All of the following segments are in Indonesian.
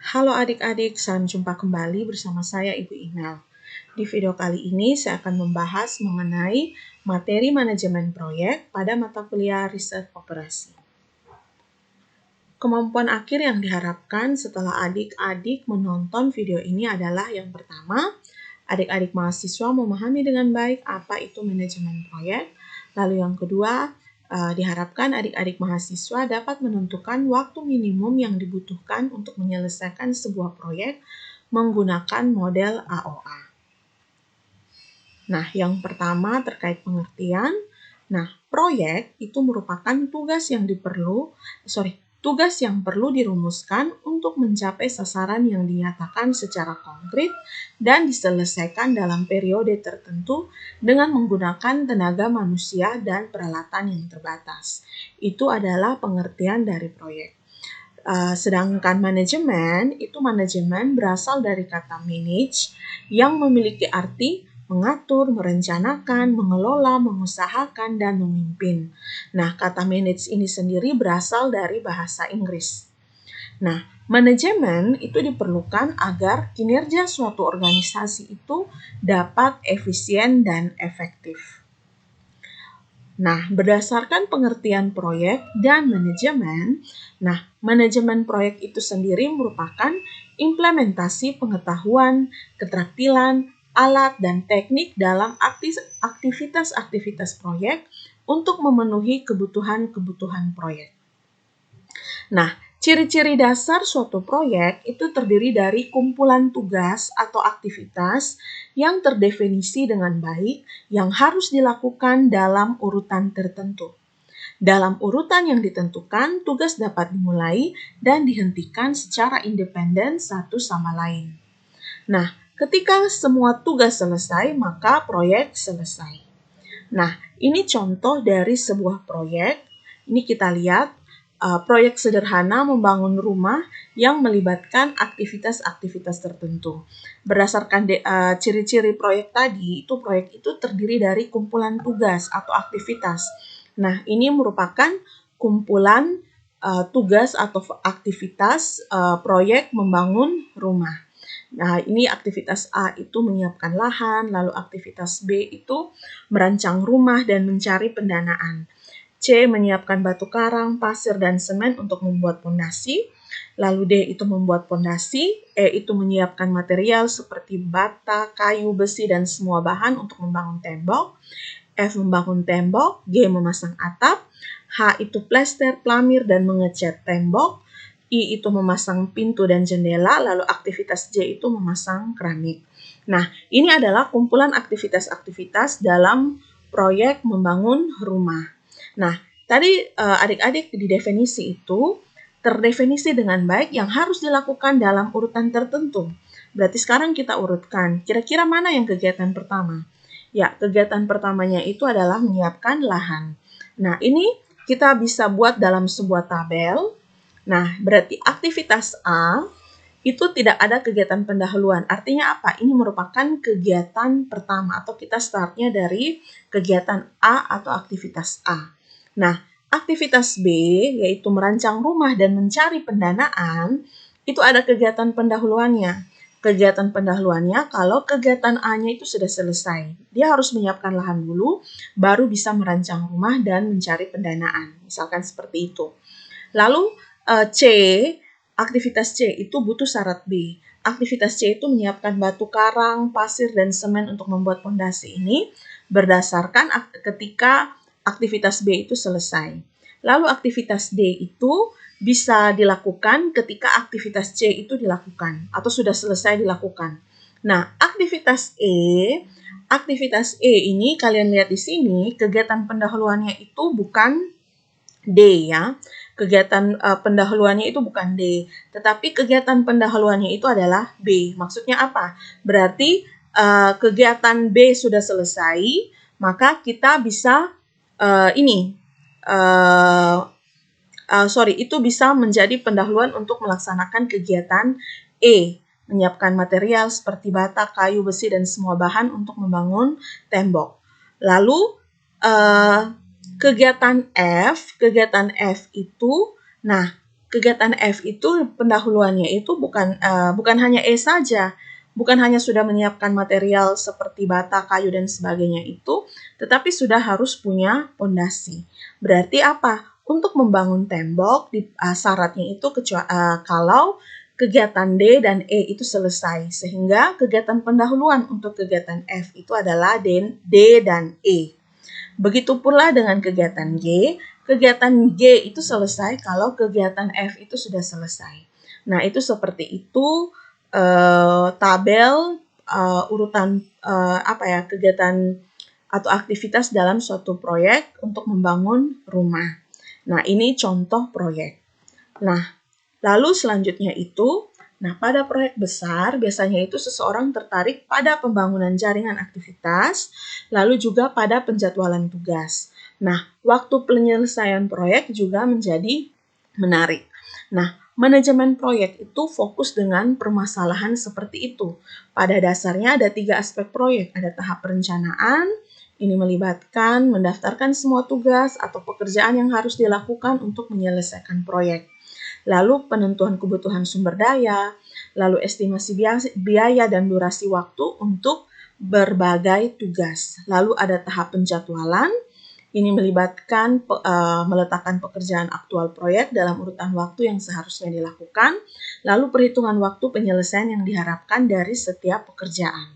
Halo adik-adik, salam jumpa kembali bersama saya Ibu Inal. Di video kali ini saya akan membahas mengenai materi manajemen proyek pada mata kuliah riset operasi. Kemampuan akhir yang diharapkan setelah adik-adik menonton video ini adalah yang pertama, adik-adik mahasiswa memahami dengan baik apa itu manajemen proyek. Lalu yang kedua, diharapkan adik-adik mahasiswa dapat menentukan waktu minimum yang dibutuhkan untuk menyelesaikan sebuah proyek menggunakan model AOA. Nah, yang pertama terkait pengertian. Nah, proyek itu merupakan tugas yang perlu dirumuskan untuk mencapai sasaran yang dinyatakan secara konkret dan diselesaikan dalam periode tertentu dengan menggunakan tenaga manusia dan peralatan yang terbatas. Itu adalah pengertian dari proyek. Sedangkan manajemen berasal dari kata manage yang memiliki arti mengatur, merencanakan, mengelola, mengusahakan, dan memimpin. Nah, kata manage ini sendiri berasal dari bahasa Inggris. Nah, manajemen itu diperlukan agar kinerja suatu organisasi itu dapat efisien dan efektif. Nah, berdasarkan pengertian proyek dan manajemen proyek itu sendiri merupakan implementasi pengetahuan, keterampilan, alat, dan teknik dalam aktivitas-aktivitas proyek untuk memenuhi kebutuhan-kebutuhan proyek. Nah, ciri-ciri dasar suatu proyek itu terdiri dari kumpulan tugas atau aktivitas yang terdefinisi dengan baik yang harus dilakukan dalam urutan tertentu. Dalam urutan yang ditentukan, tugas dapat dimulai dan dihentikan secara independen satu sama lain. Nah, ketika semua tugas selesai, maka proyek selesai. Nah, ini contoh dari sebuah proyek. Ini kita lihat proyek sederhana membangun rumah yang melibatkan aktivitas-aktivitas tertentu. Berdasarkan ciri-ciri proyek tadi, proyek itu terdiri dari kumpulan tugas atau aktivitas. Nah, ini merupakan kumpulan tugas atau aktivitas proyek membangun rumah. Nah, ini aktivitas A itu menyiapkan lahan, lalu aktivitas B itu merancang rumah dan mencari pendanaan. C menyiapkan batu karang, pasir, dan semen untuk membuat pondasi. Lalu D itu membuat pondasi. E itu menyiapkan material seperti bata, kayu, besi, dan semua bahan untuk membangun tembok. F membangun tembok. G memasang atap. H itu plester, plamir, dan mengecat tembok. I itu memasang pintu dan jendela. Lalu aktivitas J itu memasang keramik. Nah, ini adalah kumpulan aktivitas-aktivitas dalam proyek membangun rumah. Nah, tadi adik-adik di definisi itu terdefinisi dengan baik yang harus dilakukan dalam urutan tertentu. Berarti sekarang kita urutkan, kira-kira mana yang kegiatan pertama? Ya, kegiatan pertamanya itu adalah menyiapkan lahan. Nah, ini kita bisa buat dalam sebuah tabel. Nah, berarti aktivitas A itu tidak ada kegiatan pendahuluan. Artinya apa? Ini merupakan kegiatan pertama atau kita startnya dari kegiatan A atau aktivitas A. Nah, aktivitas B, yaitu merancang rumah dan mencari pendanaan, itu ada kegiatan pendahuluannya. Kegiatan pendahuluannya kalau kegiatan A-nya itu sudah selesai. Dia harus menyiapkan lahan dulu, baru bisa merancang rumah dan mencari pendanaan. Misalkan seperti itu. Lalu aktivitas C itu butuh syarat B. Aktivitas C itu menyiapkan batu karang, pasir, dan semen untuk membuat pondasi ini berdasarkan ketika aktivitas B itu selesai. Lalu aktivitas D itu bisa dilakukan ketika aktivitas C itu dilakukan atau sudah selesai dilakukan. Nah, aktivitas E ini kalian lihat di sini kegiatan pendahuluannya itu bukan D ya. Kegiatan pendahuluannya itu bukan D, tetapi kegiatan pendahuluannya itu adalah B. Maksudnya apa? Berarti kegiatan B sudah selesai, maka kita bisa itu bisa menjadi pendahuluan untuk melaksanakan kegiatan E, menyiapkan material seperti bata, kayu, besi, dan semua bahan untuk membangun tembok. Lalu kegiatan F itu, nah kegiatan F itu pendahuluannya itu bukan hanya E saja, bukan hanya sudah menyiapkan material seperti bata, kayu, dan sebagainya itu, tetapi sudah harus punya fondasi. Berarti apa? Untuk membangun tembok, syaratnya itu kalau kegiatan D dan E itu selesai, sehingga kegiatan pendahuluan untuk kegiatan F itu adalah D dan E. Begitu pula dengan kegiatan G. Kegiatan G itu selesai kalau kegiatan F itu sudah selesai. Nah, itu seperti itu tabel urutan kegiatan atau aktivitas dalam suatu proyek untuk membangun rumah. Nah, ini contoh proyek. Nah, lalu selanjutnya itu, pada proyek besar biasanya itu seseorang tertarik pada pembangunan jaringan aktivitas, lalu juga pada penjadwalan tugas. Nah, waktu penyelesaian proyek juga menjadi menarik. Nah, manajemen proyek itu fokus dengan permasalahan seperti itu. Pada dasarnya ada 3 aspek proyek. Ada tahap perencanaan, ini melibatkan mendaftarkan semua tugas atau pekerjaan yang harus dilakukan untuk menyelesaikan proyek. Lalu penentuan kebutuhan sumber daya, lalu estimasi biaya dan durasi waktu untuk berbagai tugas. Lalu ada tahap penjadwalan, ini melibatkan meletakkan pekerjaan aktual proyek dalam urutan waktu yang seharusnya dilakukan, lalu perhitungan waktu penyelesaian yang diharapkan dari setiap pekerjaan.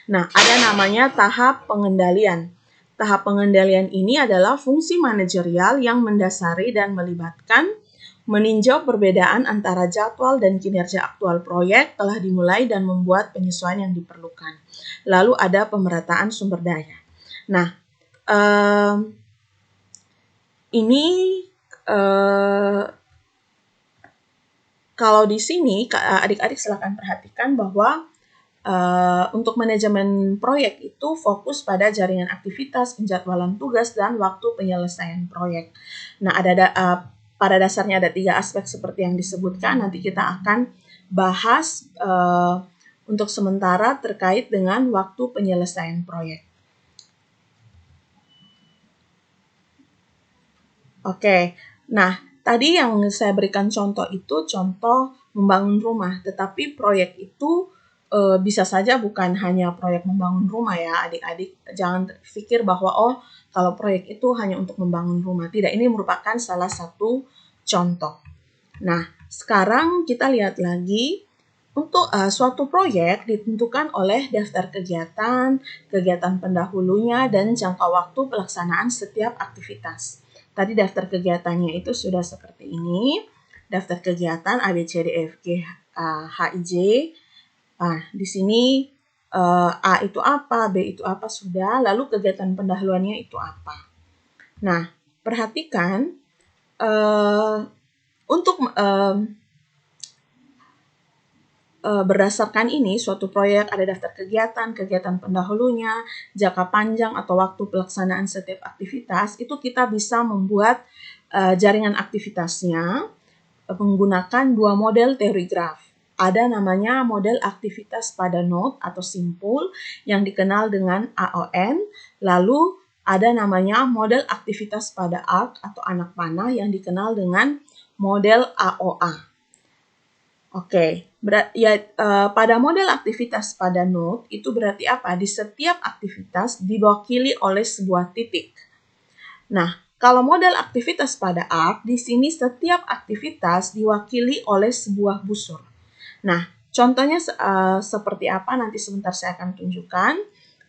Nah, ada namanya tahap pengendalian. Tahap pengendalian ini adalah fungsi manajerial yang mendasari dan melibatkan meninjau perbedaan antara jadwal dan kinerja aktual proyek telah dimulai dan membuat penyesuaian yang diperlukan. Lalu ada pemerataan sumber daya. Nah, ini kalau di sini adik-adik silakan perhatikan bahwa untuk manajemen proyek itu fokus pada jaringan aktivitas, penjadwalan tugas, dan waktu penyelesaian proyek. Nah, pada dasarnya ada 3 aspek seperti yang disebutkan. Nanti kita akan bahas untuk sementara terkait dengan waktu penyelesaian proyek. Oke, nah tadi yang saya berikan contoh itu contoh membangun rumah, tetapi proyek itu bisa saja bukan hanya proyek membangun rumah ya adik-adik. Jangan pikir bahwa kalau proyek itu hanya untuk membangun rumah. Tidak, ini merupakan salah satu contoh. Nah, sekarang kita lihat lagi untuk suatu proyek ditentukan oleh daftar kegiatan, kegiatan pendahulunya, dan jangka waktu pelaksanaan setiap aktivitas. Tadi daftar kegiatannya itu sudah seperti ini. Daftar kegiatan A, B, C, D, E, F, G, H, I, J. Di sini A itu apa, B itu apa sudah, lalu kegiatan pendahuluannya itu apa. Nah, perhatikan untuk berdasarkan ini, suatu proyek ada daftar kegiatan, kegiatan pendahulunya, jangka panjang atau waktu pelaksanaan setiap aktivitas, itu kita bisa membuat jaringan aktivitasnya menggunakan 2 model teori graf. Ada namanya model aktivitas pada node atau simpul yang dikenal dengan AON, lalu ada namanya model aktivitas pada arc atau anak panah yang dikenal dengan model AOA. Oke, pada model aktivitas pada node itu berarti apa? Di setiap aktivitas diwakili oleh sebuah titik. Nah, kalau model aktivitas pada arc, di sini setiap aktivitas diwakili oleh sebuah busur. Nah, contohnya seperti apa nanti sebentar saya akan tunjukkan.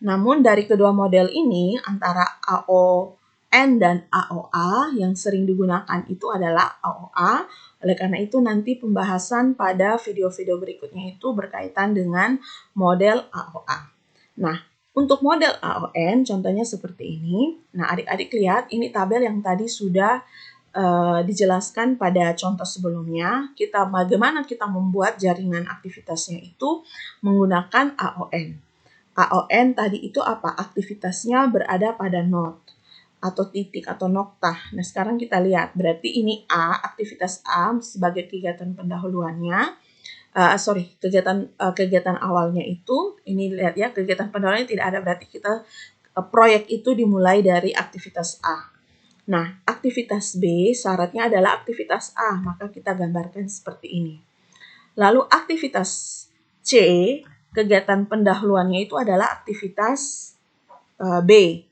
Namun dari kedua model ini, antara AON dan AOA yang sering digunakan itu adalah AOA. Oleh karena itu nanti pembahasan pada video-video berikutnya itu berkaitan dengan model AOA. Nah, untuk model AON contohnya seperti ini. Nah, adik-adik lihat ini tabel yang tadi sudah dijelaskan pada contoh sebelumnya. Bagaimana kita membuat jaringan aktivitasnya itu menggunakan AON. AON tadi itu apa? Aktivitasnya berada pada node atau titik atau noktah. Nah, sekarang kita lihat. Berarti ini A, aktivitas A sebagai kegiatan pendahuluannya. Kegiatan awalnya itu, ini lihat ya, kegiatan pendahuluannya tidak ada, berarti kita proyek itu dimulai dari aktivitas A. Nah, aktivitas B syaratnya adalah aktivitas A, maka kita gambarkan seperti ini. Lalu aktivitas C, kegiatan pendahuluannya itu adalah aktivitas B.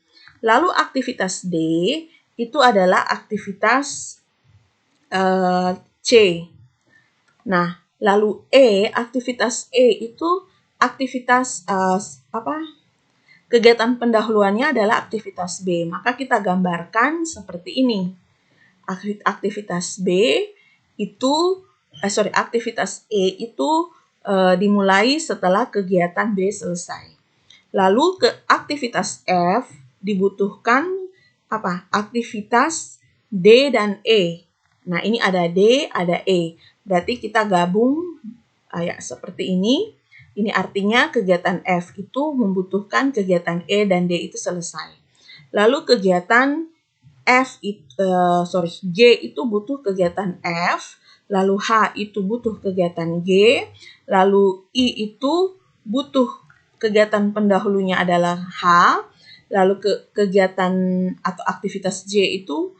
Lalu aktivitas D itu adalah aktivitas C. Nah, lalu aktivitas E itu aktivitas kegiatan pendahuluannya adalah aktivitas B. Maka kita gambarkan seperti ini. Aktivitas B itu, aktivitas E itu dimulai setelah kegiatan B selesai. Lalu ke aktivitas F dibutuhkan aktivitas D dan E. Nah, ini ada D, ada E. Berarti kita gabung seperti ini. Ini artinya kegiatan F itu membutuhkan kegiatan E dan D itu selesai. Lalu kegiatan G itu butuh kegiatan F, lalu H itu butuh kegiatan G, lalu I itu butuh kegiatan pendahulunya adalah H, lalu kegiatan atau aktivitas J itu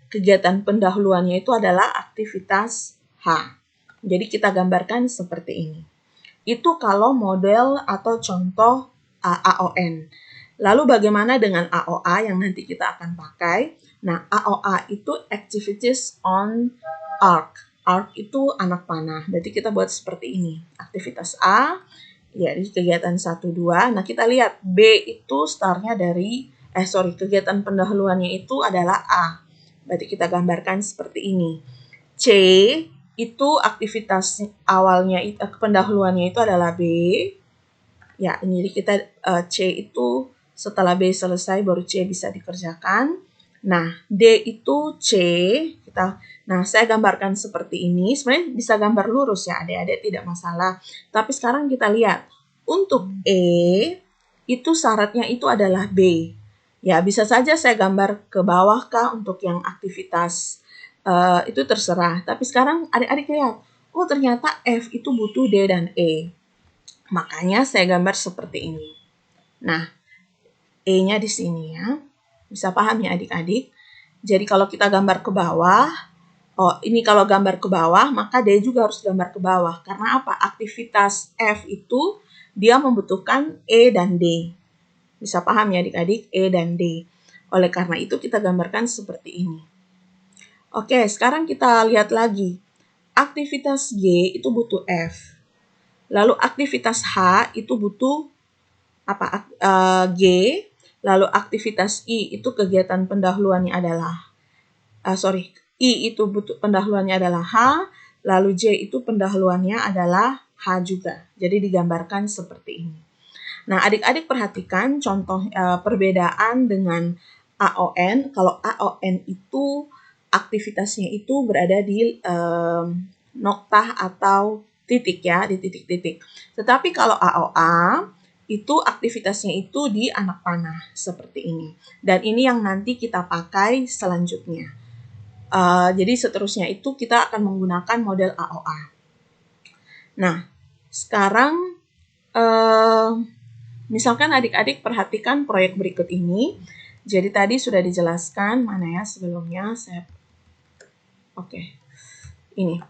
kegiatan pendahuluannya itu adalah aktivitas H. Jadi kita gambarkan seperti ini. Itu kalau model atau contoh AON. Lalu bagaimana dengan AOA yang nanti kita akan pakai? Nah, AOA itu Activities on Arc. Arc itu anak panah. Berarti kita buat seperti ini. Aktivitas A, jadi kegiatan 1, 2. Nah, kita lihat B itu startnya dari, kegiatan pendahuluannya itu adalah A. Berarti kita gambarkan seperti ini. C itu aktivitas awalnya, pendahuluannya itu adalah B. Ya, jadi kita C itu setelah B selesai baru C bisa dikerjakan. Nah, D itu C. Saya gambarkan seperti ini. Sebenarnya bisa gambar lurus ya, adik-adik, tidak masalah. Tapi sekarang kita lihat. Untuk E, itu syaratnya itu adalah B. Ya, bisa saja saya gambar ke bawah kah untuk yang aktivitas itu terserah. Tapi sekarang adik-adik lihat, oh ternyata F itu butuh D dan E. Makanya saya gambar seperti ini. Nah, E-nya di sini ya. Bisa paham ya adik-adik? Jadi kalau kita gambar ke bawah, ini kalau gambar ke bawah, maka D juga harus gambar ke bawah. Karena apa? Aktivitas F itu dia membutuhkan E dan D. Bisa paham ya adik-adik? E dan D. Oleh karena itu kita gambarkan seperti ini. Oke, sekarang kita lihat lagi. Aktivitas G itu butuh F. Lalu aktivitas H itu butuh G. Lalu aktivitas I itu kegiatan pendahuluannya adalah I itu butuh pendahuluannya adalah H. Lalu J itu pendahuluannya adalah H juga. Jadi digambarkan seperti ini. Nah, adik-adik perhatikan contoh perbedaan dengan AON. Kalau AON itu aktivitasnya itu berada di noktah atau titik ya, di titik-titik. Tetapi kalau AOA itu aktivitasnya itu di anak panah seperti ini. Dan ini yang nanti kita pakai selanjutnya. Jadi seterusnya itu kita akan menggunakan model AOA. Nah, sekarang misalkan adik-adik perhatikan proyek berikut ini. Jadi tadi sudah dijelaskan, mana ya sebelumnya ini.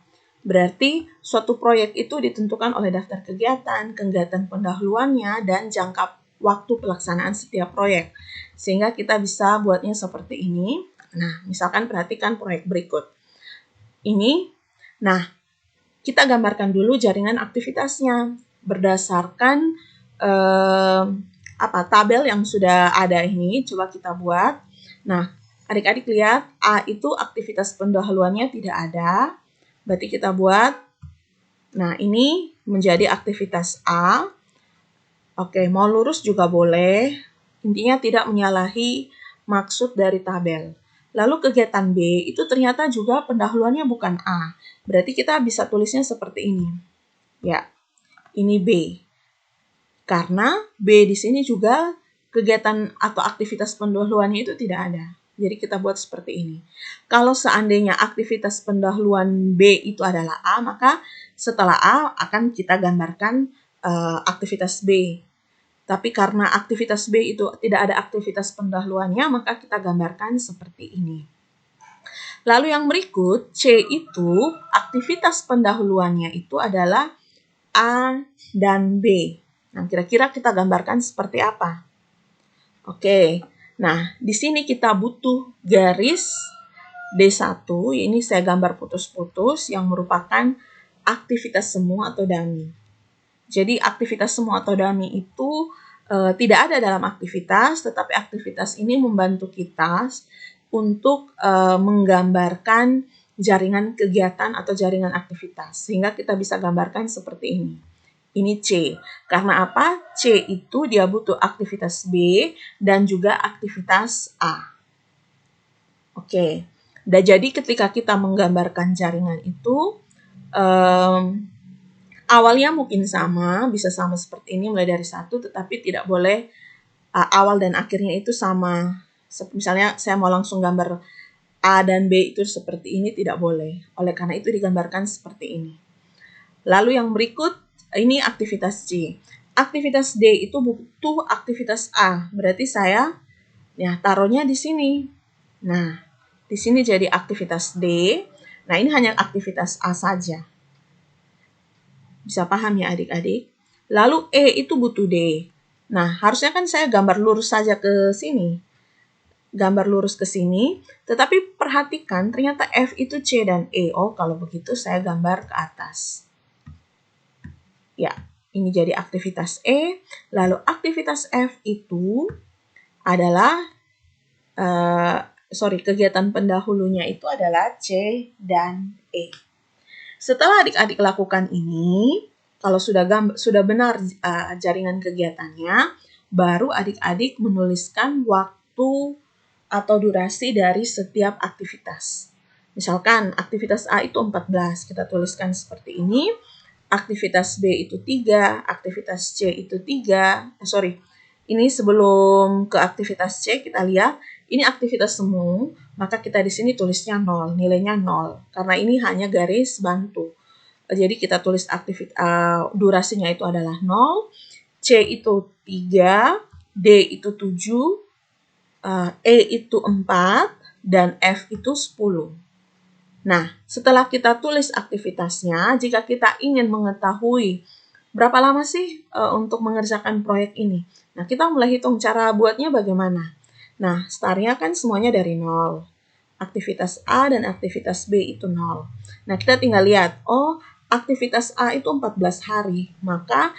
Berarti suatu proyek itu ditentukan oleh daftar kegiatan pendahuluannya, dan jangka waktu pelaksanaan setiap proyek. Sehingga kita bisa buatnya seperti ini. Nah, misalkan perhatikan proyek berikut. Ini, nah, kita gambarkan dulu jaringan aktivitasnya berdasarkan tabel yang sudah ada ini. Coba kita buat. Nah, adik-adik lihat A itu aktivitas pendahuluannya tidak ada. Berarti kita buat. Nah, ini menjadi aktivitas A. Oke, mau lurus juga boleh. Intinya tidak menyalahi maksud dari tabel. Lalu kegiatan B itu ternyata juga pendahuluannya bukan A. Berarti kita bisa tulisnya seperti ini. Ya, ini B. Karena B di sini juga kegiatan atau aktivitas pendahuluannya itu tidak ada. Jadi kita buat seperti ini. Kalau seandainya aktivitas pendahuluan B itu adalah A, maka setelah A akan kita gambarkan aktivitas B. Tapi karena aktivitas B itu tidak ada aktivitas pendahuluannya, maka kita gambarkan seperti ini. Lalu yang berikut, C itu aktivitas pendahuluannya itu adalah A dan B. Nah, kira-kira kita gambarkan seperti apa? Oke, nah di sini kita butuh garis D1, ini saya gambar putus-putus yang merupakan aktivitas semu atau dummy. Jadi aktivitas semu atau dummy itu tidak ada dalam aktivitas, tetapi aktivitas ini membantu kita untuk menggambarkan jaringan kegiatan atau jaringan aktivitas. Sehingga kita bisa gambarkan seperti ini. Ini C. Karena apa? C itu dia butuh aktivitas B dan juga aktivitas A. Oke. Dan jadi ketika kita menggambarkan jaringan itu, awalnya mungkin sama, bisa sama seperti ini mulai dari 1, tetapi tidak boleh awal dan akhirnya itu sama. Misalnya saya mau langsung gambar A dan B itu seperti ini, tidak boleh. Oleh karena itu digambarkan seperti ini. Lalu yang berikut, ini aktivitas C. Aktivitas D itu butuh aktivitas A. Berarti saya taruhnya di sini. Nah, di sini jadi aktivitas D. Nah, ini hanya aktivitas A saja. Bisa paham ya adik-adik? Lalu E itu butuh D. Nah, harusnya kan saya gambar lurus saja ke sini. Gambar lurus ke sini. Tetapi perhatikan ternyata F itu C dan E. Oh, kalau begitu saya gambar ke atas. Ya, ini jadi aktivitas E. Lalu aktivitas F itu adalah, kegiatan pendahulunya itu adalah C dan E. Setelah adik-adik lakukan ini, kalau sudah benar jaringan kegiatannya, baru adik-adik menuliskan waktu atau durasi dari setiap aktivitas. Misalkan aktivitas A itu 14, kita tuliskan seperti ini. Aktivitas B itu 3, aktivitas C itu 3. Ini sebelum ke aktivitas C kita lihat, ini aktivitas semu, maka kita di sini tulisnya 0, nilainya 0. Karena ini hanya garis bantu. Jadi kita tulis durasinya itu adalah 0, C itu 3, D itu 7, E itu 4, dan F itu 10. Nah, setelah kita tulis aktivitasnya, jika kita ingin mengetahui berapa lama sih untuk mengerjakan proyek ini. Nah, kita mulai hitung cara buatnya bagaimana. Nah, startnya kan semuanya dari 0. Aktivitas A dan aktivitas B itu 0. Nah, kita tinggal lihat, aktivitas A itu 14 hari, maka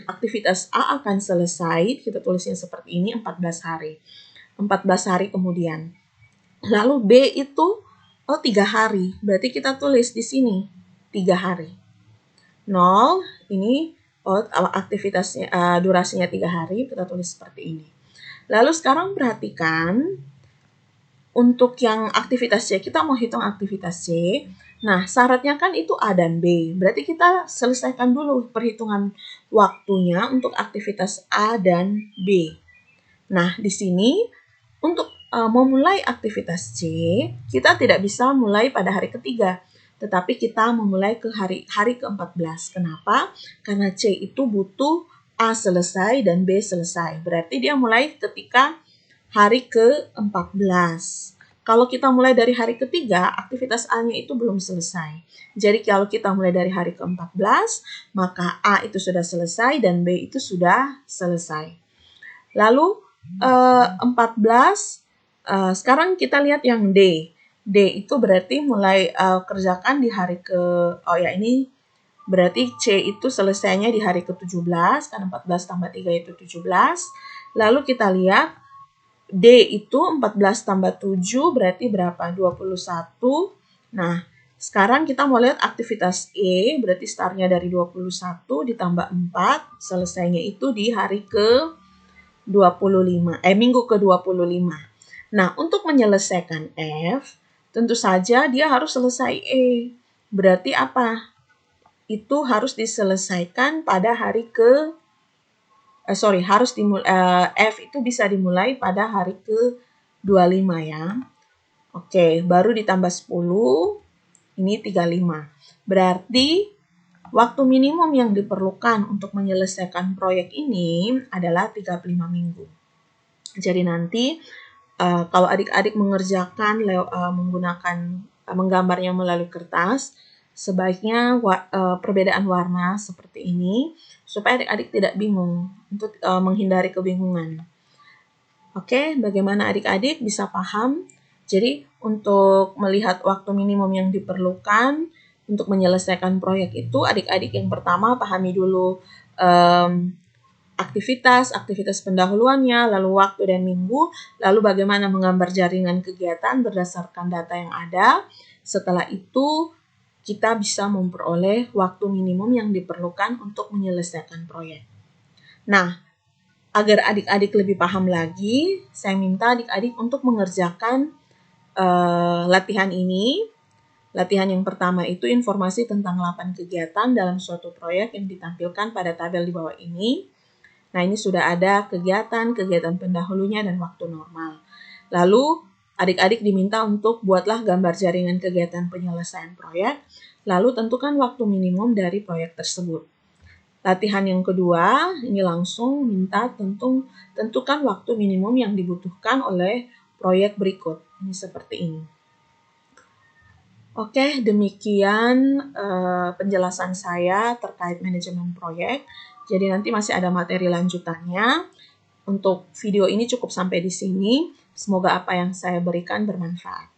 aktivitas A akan selesai, kita tulisnya seperti ini, 14 hari. 14 hari kemudian. Lalu B itu 3 hari, berarti kita tulis di sini 3 hari. 0, ini aktivitasnya, durasinya 3 hari, kita tulis seperti ini. Lalu sekarang perhatikan, untuk yang aktivitas C, kita mau hitung aktivitas C. Nah, syaratnya kan itu A dan B, berarti kita selesaikan dulu perhitungan waktunya untuk aktivitas A dan B. Nah, di sini untuk memulai aktivitas C, kita tidak bisa mulai pada hari ketiga, tetapi kita memulai ke hari ke-14. Kenapa? Karena C itu butuh A selesai dan B selesai. Berarti dia mulai ketika hari ke-14. Kalau kita mulai dari hari ketiga, aktivitas A-nya itu belum selesai. Jadi kalau kita mulai dari hari ke-14, maka A itu sudah selesai dan B itu sudah selesai. Lalu 14, sekarang kita lihat yang D. D itu berarti mulai kerjakan di hari ini berarti C itu selesainya di hari ke-17, karena 14 tambah 3 itu 17. Lalu kita lihat D itu 14 tambah 7 berarti berapa? 21. Nah, sekarang kita mau lihat aktivitas E, berarti startnya dari 21 ditambah 4, selesainya itu di hari minggu ke-25. Nah, untuk menyelesaikan F, tentu saja dia harus selesai E. Berarti apa? Itu harus diselesaikan pada hari F itu bisa dimulai pada hari ke-25 ya. Oke, baru ditambah 10, ini 35. Berarti Waktu minimum yang diperlukan untuk menyelesaikan proyek ini adalah 35 minggu. Jadi nanti kalau adik-adik mengerjakan menggambarnya melalui kertas, sebaiknya perbedaan warna seperti ini supaya adik-adik tidak bingung, untuk menghindari kebingungan. Oke, bagaimana adik-adik bisa paham? Jadi untuk melihat waktu minimum yang diperlukan untuk menyelesaikan proyek itu, adik-adik yang pertama pahami dulu aktivitas pendahuluannya, lalu waktu dan minggu, lalu bagaimana menggambar jaringan kegiatan berdasarkan data yang ada. Setelah itu, kita bisa memperoleh waktu minimum yang diperlukan untuk menyelesaikan proyek. Nah, agar adik-adik lebih paham lagi, saya minta adik-adik untuk mengerjakan latihan ini. Latihan yang pertama itu informasi tentang 8 kegiatan dalam suatu proyek yang ditampilkan pada tabel di bawah ini. Nah, ini sudah ada kegiatan pendahulunya, dan waktu normal. Lalu, adik-adik diminta untuk buatlah gambar jaringan kegiatan penyelesaian proyek, lalu tentukan waktu minimum dari proyek tersebut. Latihan yang kedua, ini langsung minta tentukan waktu minimum yang dibutuhkan oleh proyek berikut. Ini seperti ini. Oke, demikian penjelasan saya terkait manajemen proyek. Jadi nanti masih ada materi lanjutannya. Untuk video ini cukup sampai di sini. Semoga apa yang saya berikan bermanfaat.